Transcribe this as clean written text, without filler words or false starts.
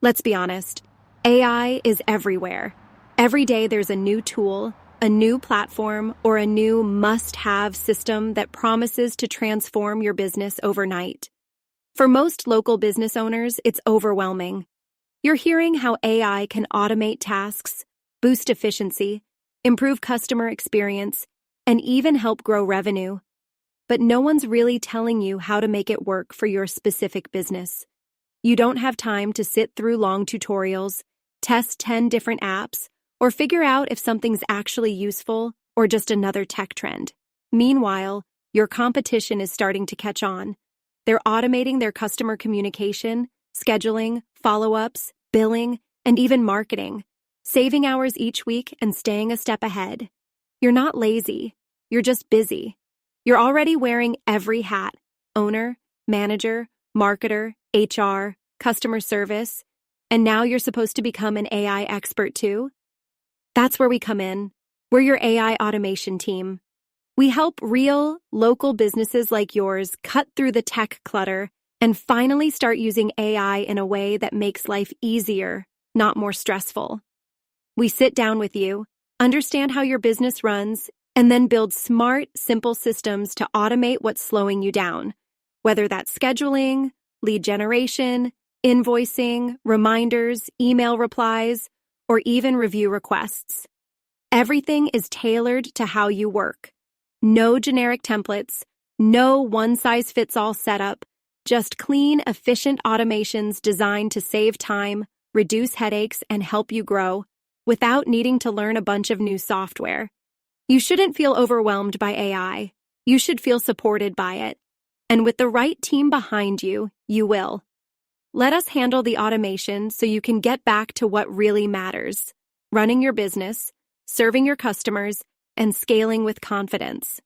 Let's be honest, AI is everywhere. Every day there's a new tool, a new platform, or a new must-have system that promises to transform your business overnight. For most local business owners, it's overwhelming. You're hearing how AI can automate tasks, boost efficiency, improve customer experience, and even help grow revenue. But no one's really telling you how to make it work for your specific business. You don't have time to sit through long tutorials, test 10 different apps, or figure out if something's actually useful or just another tech trend. Meanwhile, your competition is starting to catch on. They're automating their customer communication, scheduling, follow-ups, billing, and even marketing, saving hours each week and staying a step ahead. You're not lazy, you're just busy. You're already wearing every hat: owner, manager, marketer, HR, customer service, and now you're supposed to become an AI expert too? That's where we come in. We're your AI automation team. We help real, local businesses like yours cut through the tech clutter and finally start using AI in a way that makes life easier, not more stressful. We sit down with you, understand how your business runs, and then build smart, simple systems to automate what's slowing you down, whether that's scheduling, lead generation, invoicing, reminders, email replies, or even review requests. Everything is tailored to how you work. No generic templates, no one-size-fits-all setup, just clean, efficient automations designed to save time, reduce headaches, and help you grow without needing to learn a bunch of new software. You shouldn't feel overwhelmed by AI. You should feel supported by it. And with the right team behind you, you will. Let us handle the automation so you can get back to what really matters: running your business, serving your customers, and scaling with confidence.